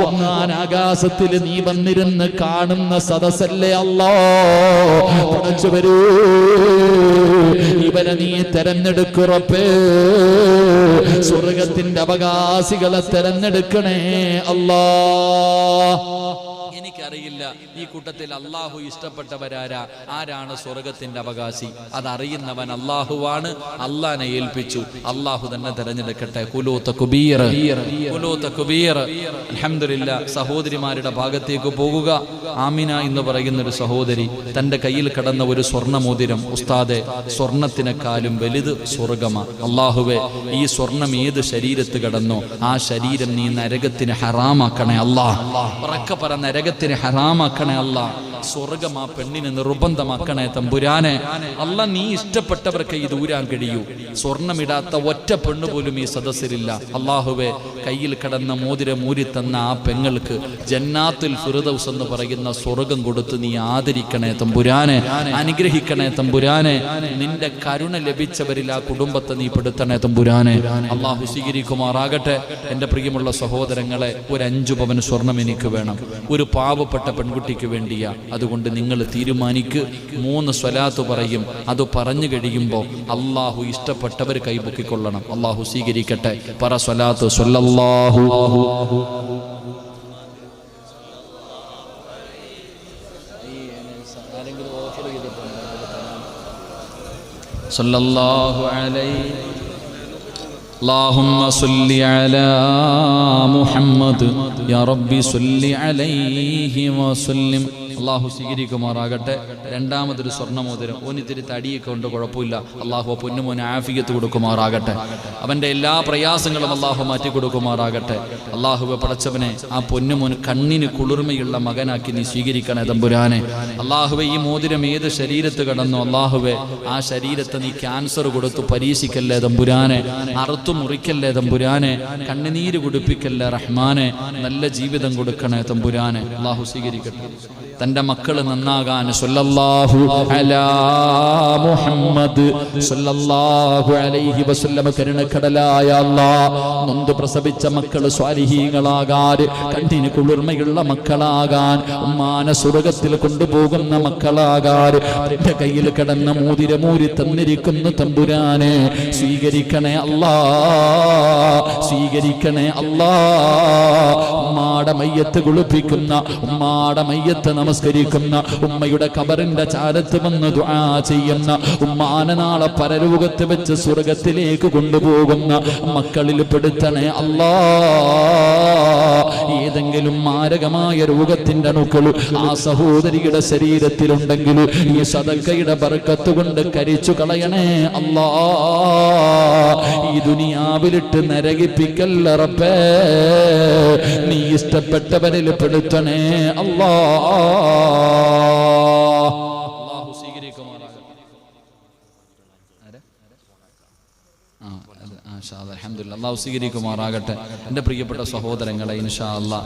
ഒന്നാം ആകാശത്തിൽ നീ വന്നിരുന്ന് കാണുന്ന സദസ്സല്ലേ അല്ലാ. പടച്ചു വരൂ, ഇവരെ നീ തെരഞ്ഞെടുക്കുറപ്പേ. സ്വർഗത്തിന്റെ അവകാശികളെ തെരഞ്ഞെടുക്കണേ അല്ലാ. എനിക്കറിയില്ല ഈ കൂട്ടത്തിൽ അല്ലാഹു ഇഷ്ടപ്പെട്ടവരാരാ, ആരാണ് സ്വർഗത്തിന്റെ അവകാശി? അതറിയുന്നവൻ അല്ലാഹുവാണ്. അല്ലാഹനെ ഏൽപ്പിച്ചു, അല്ലാഹു തന്നെ തെരഞ്ഞെടുക്കട്ടെ. അൽഹംദുലില്ലാ. സഹോദരിമാരുടെ ഭാഗത്തേക്ക് പോകുക. ആമിന എന്ന് പറയുന്ന ഒരു സഹോദരി, തന്റെ കയ്യിൽ കിടന്ന ഒരു സ്വർണ്ണമോതിരം, ഉസ്താദെ, സ്വർണത്തിനെക്കാളും വലുത് സ്വർഗമാ. അല്ലാഹുവേ, ഈ സ്വർണം ഏത് ശരീരത്ത് കിടന്നോ ആ ശരീരം നീ നരകത്തിന് ഹറാമാക്കണേ അല്ലാഹ്. ഉറക്കെ പറ, നരകത്തിന് ഹറാമാക്കണേ അല്ലാഹ്. സ്വർഗം ആ പെണ്ണിന് നിർബന്ധമാക്കണേ തമ്പുരാനെ. അല്ലാ, നീ ഇഷ്ടപ്പെട്ടവർക്ക് ഇത് ഊരാൻ കഴിയൂ. സ്വർണമിടാത്ത ഒറ്റ പെണ്ണ് പോലും ഈ സദസ്സിലില്ല. അല്ലാഹുവേ, കയ്യിൽ കിടന്ന മോതിരം ഊരി തന്ന ആ പെങ്ങൾക്ക് ജന്നാത്തുൽ ഫിർദൗസ് എന്ന് പറയുന്ന സ്വർഗം കൊടുത്ത് നീ ആദരിക്കണേ തമ്പുരാനെ, അനുഗ്രഹിക്കണേ തമ്പുരാനെ. നിന്റെ കരുണ ലഭിച്ചവരിൽ ആ കുടുംബത്തെ നീ പെടുത്തണേ തമ്പുരാനെ. അല്ലാഹു സ്വീകരിക്കുമാറാകട്ടെ. എൻ്റെ പ്രിയമുള്ള സഹോദരങ്ങളെ, ഒരു 5 പവൻ സ്വർണം എനിക്ക് വേണം, ഒരു പാവപ്പെട്ട പെൺകുട്ടിക്ക് വേണ്ടിയാ. അതുകൊണ്ട് നിങ്ങൾ തീരുമാനിക്ക്. 3 സ്വലാത്ത് പറയും. അത് പറഞ്ഞു കഴിയുമ്പോൾ അല്ലാഹു ഇഷ്ടപ്പെട്ടവർ കൈപൊക്കിക്കൊള്ളണം. അല്ലാഹു സ്വീകരിക്കട്ടെ. പറ സ്വലാത്ത്. സ്വല്ലല്ലാഹു സ്വല്ലല്ലാഹു അലൈഹി اللهم صل على محمد يا ربي صل عليه وسلم അള്ളാഹു സ്വീകരിക്കുമാറാകട്ടെ. രണ്ടാമതൊരു സ്വർണ്ണമോതിരം, ഓനിത്തിരി തടിയൊക്കെ ഉണ്ട്, കുഴപ്പമില്ല. അള്ളാഹു പൊന്നുമോനെ ആഫിയത്ത് കൊടുക്കുമാറാകട്ടെ. അവൻ്റെ എല്ലാ പ്രയാസങ്ങളും അള്ളാഹു മാറ്റി കൊടുക്കുമാറാകട്ടെ. അള്ളാഹുവെ പടച്ചവനെ, ആ പൊന്നുമോൻ കണ്ണിന് കുളിർമയുള്ള മകനാക്കി നീ സ്വീകരിക്കണേ തമ്പുരാനെ. അള്ളാഹുവെ, ഈ മോതിരം ഏത് ശരീരത്ത് കടന്നു അള്ളാഹുവെ, ആ ശരീരത്തെ നീ ക്യാൻസർ കൊടുത്തു പരീക്ഷിക്കല്ലേ തമ്പുരാനെ, അറുത്തു മുറിക്കല്ലേ തമ്പുരാനെ, കണ്ണുനീര് കുടിപ്പിക്കല്ലേ റഹ്മാനെ, നല്ല ജീവിതം കൊടുക്കണേ തമ്പുരാനെ. അള്ളാഹു സ്വീകരിക്കട്ടെ. തൻ്റെ മക്കള് നന്നാകാൻ സല്ലല്ലാഹു അലാ മുഹമ്മദ് സല്ലല്ലാഹു അലൈഹി വസല്ലം കരുണക്കടലായ അല്ലാഹ്, നൊന്ത് പ്രസവിച്ച മക്കള് സ്വാലിഹീങ്ങളാകാൻ, കണ്ണിന് കുളിർമയുള്ള മക്കളാകാൻ, ഉമ്മാനെ സ്വർഗ്ഗത്തിൽ കൊണ്ടുപോകുന്ന മക്കളാകാൻ തന്റെ കയ്യിൽ കിടന്ന മോതിരമൂരി തന്നിരിക്കുന്നു തമ്പുരാനെ. സ്വീകരിക്കണേ അല്ലാ, സ്വീകരിക്കണേ അല്ലാ. ഉമ്മാടെ മയ്യത്ത് കുളിപ്പിക്കുന്ന, ഉമ്മാടെ മയ്യത്ത് നമസ്കരിക്കുന്ന, ഉമ്മയുടെ ഖബറിന്റെ ചാരത്ത് വന്ന് ദുആ ചെയ്യുന്ന, ഉമ്മാനെ നാളെ പരലോകത്ത് വെച്ച് സ്വർഗ്ഗത്തിലേക്ക് കൊണ്ടുപോകുന്ന മക്കളിൽ പെടുത്തണേ അല്ലാ. ഏതെങ്കിലും മാരകമായ രോഗത്തിന്റെ അണുക്കൾ ആ സഹോദരിയുടെ ശരീരത്തിലുണ്ടെങ്കിൽ ഈ സദഖയുടെ ബർക്കത്ത് കൊണ്ട് കരിച്ചു കളയണേ അല്ലാ. ഈ ദുനിയാവിലിട്ട് നരകിപ്പിക്കല്ല റബ്ബേ, നീ ഇഷ്ടപ്പെട്ടവരിൽ പെടുത്തണേ അല്ലാ. അല്ലാഹു സ്വീകരിക്കുമാറാകട്ടെ. അൽഹംദുലില്ലാഹ്, അല്ലാഹു സ്വീകരിക്കുമാറാകട്ടെ. എൻ്റെ പ്രിയപ്പെട്ട സഹോദരങ്ങളെ, ഇൻഷാ അല്ലാഹ്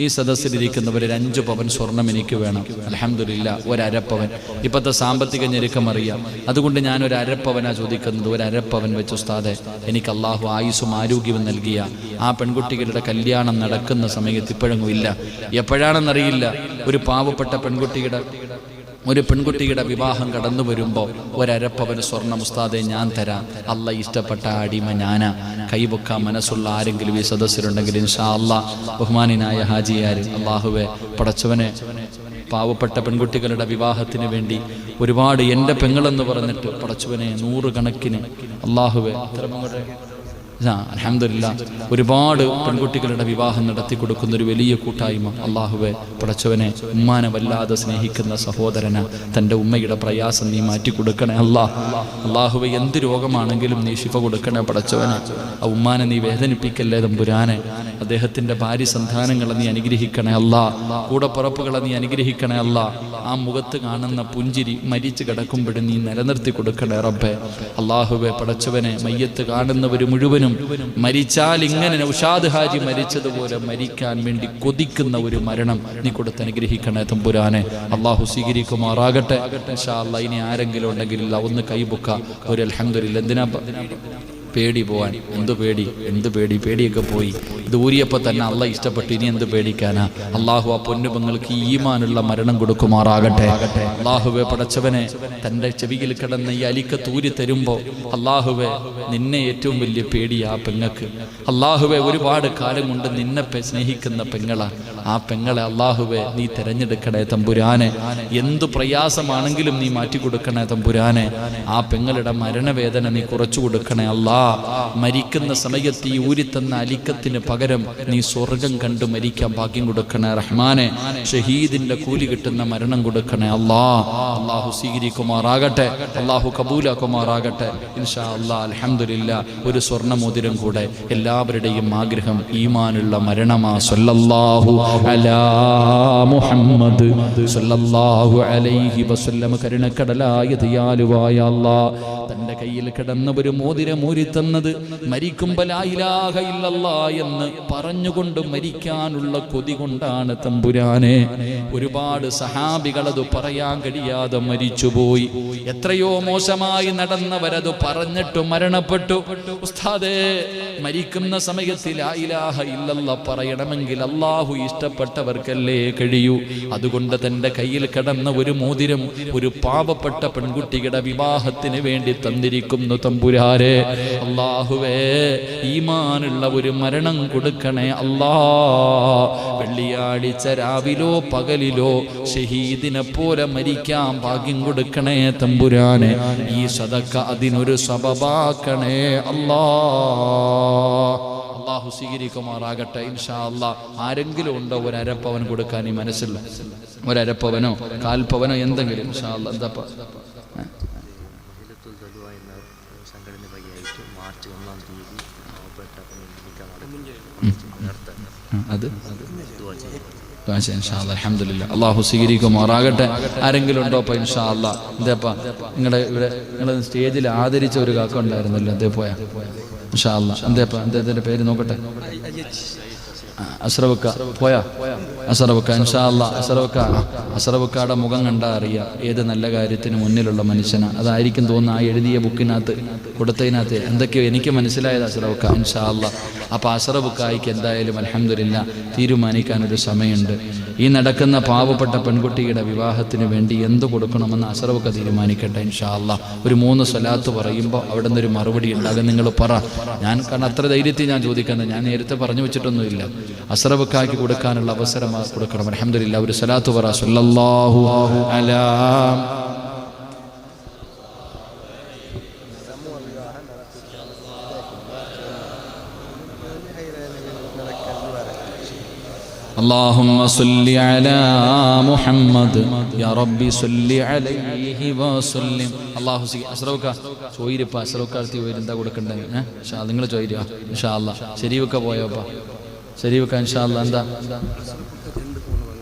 ഈ സദസ്സിലിരിക്കുന്നവർ 5 പവൻ സ്വർണം എനിക്ക് വേണം. അൽഹംദുലില്ലാഹ്, ഒരു അരപ്പവൻ. ഇപ്പോഴത്തെ സാമ്പത്തിക ഞെരുക്കം അറിയാം, അതുകൊണ്ട് ഞാൻ ഒരു അരപ്പവനാ ചോദിക്കുന്നത്. ഒരു അരപ്പവൻ വെച്ച് ഉസ്താദെ, എനിക്ക് അള്ളാഹു ആയുസ്സും ആരോഗ്യവും നൽകിയ ആ പെൺകുട്ടികളുടെ കല്യാണം നടക്കുന്ന സമയത്ത് ഇപ്പോഴെങ്ങും ഇല്ല, എപ്പോഴാണെന്നറിയില്ല, ഒരു പാവപ്പെട്ട പെൺകുട്ടിയുടെ വിവാഹം കടന്നു വരുമ്പോൾ ഒരരപ്പവന് സ്വർണ്ണം ഉസ്താദെ ഞാൻ തരാം, അല്ല ഇഷ്ടപ്പെട്ട അടിമ ഞാനാ. കൈവെക്കാൻ മനസ്സുള്ള ആരെങ്കിലും ഈ സദസ്സിലുണ്ടെങ്കിൽ ഇൻഷാ അല്ലാഹ്, ബഹുമാനായ ഹാജിയാർ, അള്ളാഹുവെ പടച്ചവനെ, പാവപ്പെട്ട പെൺകുട്ടികളുടെ വിവാഹത്തിന് വേണ്ടി ഒരുപാട് എൻ്റെ പെങ്ങളെന്ന് പറഞ്ഞിട്ട് പടച്ചവനെ 100 കണക്കിന് അള്ളാഹുവെ അൽഹംദുലില്ലാഹ് ഒരുപാട് പെൺകുട്ടികളുടെ വിവാഹം നടത്തി കൊടുക്കുന്ന ഒരു വലിയ കൂട്ടായ്മ. അള്ളാഹുവെ പടച്ചവനെ, ഉമ്മാനെ വല്ലാതെ സ്നേഹിക്കുന്ന സഹോദരന, തൻ്റെ ഉമ്മയുടെ പ്രയാസം നീ മാറ്റി കൊടുക്കണേ അള്ളാഹുവെ. എന്ത് രോഗമാണെങ്കിലും നീ ശിഫ കൊടുക്കണേ പടച്ചവനെ. ആ ഉമ്മാനെ നീ വേദനിപ്പിക്കല്ലേ തമ്പുരാനെ. അദ്ദേഹത്തിൻ്റെ ഭാര്യ സന്താനങ്ങളെ നീ അനുഗ്രഹിക്കണേ അല്ലാ. കൂടപ്പുറപ്പുകളെ നീ അനുഗ്രഹിക്കണേ അല്ലാ. ആ മുഖത്ത് കാണുന്ന പുഞ്ചിരി മരിച്ചു കിടക്കുമ്പോഴും നീ നിലനിർത്തി കൊടുക്കണേ റബ്ബേ. അള്ളാഹുവെ പടച്ചവനെ, മയ്യത്ത് കാണുന്നവർ മുഴുവനും മരിച്ചാൽ ഇങ്ങനെ നൗഷാദ് ഹാജി മരിച്ചതുപോലെ മരിക്കാൻ വേണ്ടി കൊതിക്കുന്ന ഒരു മരണം നീ കൊടുത്ത് അനുഗ്രഹിക്കണേ തമ്പുരാനെ. അള്ളാഹു സ്വീകരിക്കുമാറാകട്ടെ. ഇൻഷാ അല്ലാഹ്, ഇനി ആരെങ്കിലും ഉണ്ടെങ്കിൽ ഒന്ന് കൈബുക്ക. ഒരു അൽഹംദുലില്ലാഹ്. എന്തിനാ പേടി പോവാൻ? എന്ത് പേടി? പേടിയൊക്കെ പോയി. ഇത് ഊരിയപ്പോൾ തന്നെ അള്ളാഹ് ഇഷ്ടപ്പെട്ടു, ഇനി എന്ത് പേടിക്കാനാ? അള്ളാഹു ആ പൊന്നുപങ്ങൾക്ക് ഈമാനുള്ള മരണം കൊടുക്കുമാറാകട്ടെ. അള്ളാഹുവെ പടച്ചവനെ, തൻ്റെ ചെവിയിൽ കിടന്ന ഈ അലിക്കത്ത് ഊരി തരുമ്പോൾ അള്ളാഹുവെ, നിന്നെ ഏറ്റവും വലിയ പേടി ആ പെങ്ങൾക്ക്. അള്ളാഹുവെ, ഒരുപാട് കാലം കൊണ്ട് നിന്നെ സ്നേഹിക്കുന്ന പെങ്ങളാ. ആ പെങ്ങളെ അള്ളാഹുവെ നീ തിരഞ്ഞെടുക്കണേ തമ്പുരാനെ. എന്തു പ്രയാസമാണെങ്കിലും നീ മാറ്റി കൊടുക്കണേ തമ്പുരാനെ. ആ പെങ്ങളുടെ മരണവേദന നീ കുറച്ചു കൊടുക്കണേ അല്ലാ. മരിക്കുന്ന സമയത്ത് ഈ ഊരിത്തന്ന അലിക്കത്തിന് പകരം നീ സ്വർഗം കണ്ടു മരിക്കാൻ ഭാഗ്യം കൊടുക്കണേ റഹ്മാനെ. ഷഹീദിന്റെ കൂലി കിട്ടുന്ന മരണം കൊടുക്കണേ അല്ലാ. അള്ളാഹു സ്വീകരിക്കുമാറാകട്ടെ. അള്ളാഹു കബൂലാക്കുമാറാകട്ടെ ഇൻഷാ അല്ലാഹ്. അൽഹംദുലില്ലാഹ്, ഒരു സ്വർണ്ണമോതിരം കൂടെ. എല്ലാവരുടെയും ആഗ്രഹം ഈമാനുള്ള മരണമാ. സല്ലല്ലാഹു അലാ മുഹമ്മദ് സല്ലല്ലാഹു അലൈഹി വസല്ലം. കരുണക്കടലായ ദയാലുവായ അല്ലാഹ്, തന്റെ കയ്യിൽ കിടന്ന ഒരു മോതിരം ഊരിത്തന്നത് മരിക്കുമ്പോൾ ലാ ഇലാഹ ഇല്ലല്ലാഹ് എന്ന് പറഞ്ഞുകൊണ്ട് മരിക്കാനുള്ള കൊതി കൊണ്ടാണ് തമ്പുരാനെ. ഒരുപാട് സഹാബികളത് പറയാൻ കഴിയാതെ മരിച്ചുപോയി. എത്രയോ മോശമായി നടന്നവരത് പറഞ്ഞിട്ട് മരണപ്പെട്ടു. ഉസ്താദേ, മരിക്കുന്ന സമയത്ത് ലാ ഇലാഹ ഇല്ലല്ലാഹ് പറയണമെങ്കിൽ അല്ലാഹു ഇഷ്ടപ്പെട്ടവർക്കല്ലേ കഴിയൂ. അതുകൊണ്ട് തന്റെ കയ്യിൽ കിടന്ന ഒരു മോതിരം ഒരു പാവപ്പെട്ട പെൺകുട്ടിയുടെ വിവാഹത്തിന് വേണ്ടി തന്നിരിക്കുന്നു തമ്പുരാരെ. അല്ലാഹുവേ, ഈമാനുള്ള ഒരു മരണം കൊടുക്കണേ അല്ലാ. വെള്ളിയാഴ്ച രാവിലോ പകലിലോ ഷഹീദിനെ പോലെ മരിക്കാൻ ഭാഗ്യം കൊടുക്കണേ തമ്പുരാനെ. ഈ സദഖ അതിനൊരു സബബാക്കണേ അല്ലാ. അല്ലാഹു സ്വീകരിക്കുമാറാകട്ടെ ഇൻഷാ അല്ലാഹ്. ആരെങ്കിലും ഉണ്ടോ ഒരു അരപ്പവൻ കൊടുക്കാൻ ഈ മനസ്സിൽ? ഒരപ്പവനോ 1/4 പവനോ എന്തെങ്കിലും ഇൻഷാ അല്ലാഹ്. എന്താ അത് അൽഹംദുലില്ലാ, അള്ളാഹു സ്വീകരിക്കുമാറാകട്ടെ. ആരെങ്കിലും ഉണ്ടോ ഇപ്പം? ഇൻഷാ അല്ലാഹ്. എന്തേപ്പാ നിങ്ങളുടെ ഇവിടെ നിങ്ങൾ സ്റ്റേജിൽ ആദരിച്ച ഒരു കാക്ക ഉണ്ടായിരുന്നല്ലോ, എന്തേ പോയാ? ഇൻഷാ അല്ലാഹ്. എന്തേപ്പാ എന്തേതിൻ്റെ പേര് നോക്കട്ടെ. അസ്രവക്ക പോയാ? അസ്രവക്ക ഇൻഷാ അല്ലാഹ്. അസ്രവക്കയുടെ മുഖം കണ്ടാൽ അറിയാം ഏത് നല്ല കാര്യത്തിന് മുന്നിലുള്ള മനുഷ്യനാണ്. അതായിരിക്കും തോന്നുന്നു ആ എഴുതിയ ബുക്കിനകത്ത് കൊടുത്തതിനകത്ത് എന്തൊക്കെയോ എനിക്ക് മനസ്സിലായത് അസ്രവക്ക ഇൻഷാ അല്ലാഹ്. അപ്പോൾ അസ്രവക്കായിക്ക് എന്തായാലും അൽഹംദുലില്ലാ തീരുമാനിക്കാനൊരു സമയമുണ്ട്. ഈ നടക്കുന്ന പാവപ്പെട്ട പെൺകുട്ടിയുടെ വിവാഹത്തിന് വേണ്ടി എന്ത് കൊടുക്കണമെന്ന് അസ്രവക്ക തീരുമാനിക്കട്ടെ ഇൻഷാ അല്ലാഹ്. ഒരു 3 സ്വലാത്ത് പറയുമ്പോൾ അവിടെ നിന്നൊരു മറുപടി ഉണ്ടാകും. നിങ്ങൾ പറ. ഞാൻ കാരണം അത്ര ധൈര്യത്തിൽ ഞാൻ ചോദിക്കുന്നത്, ഞാൻ നേരത്തെ പറഞ്ഞു വെച്ചിട്ടൊന്നുമില്ല. അസ്രവക്കായ്ക്ക് കൊടുക്കാനുള്ള അവസരം കൊടുക്കണം. അൽഹംദുലില്ലാ. ഒരു സ്വലാത്ത് പറ. സല്ലല്ലാഹു അലാ اللهم صل على محمد يا ربي صل عليه وسلم. അല്ലാഹു അസ്രവക്ക ചോയിരപ്പ. അസ്രവക്കാർത്തി പോയി എന്താ കൊടുക്കണ്ടേ? നിങ്ങൾ ചോദിക്കുക ഇൻഷാ അല്ലാഹ്. ശരീവക്ക പോയോപ്പാ? ശരീവക്ക ഇൻഷാ അല്ലാഹ്. എന്താ?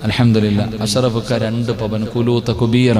അൽഹംദുലില്ലാ. അസ്രവക്ക 2 പവൻ കുലൂത കുബീറ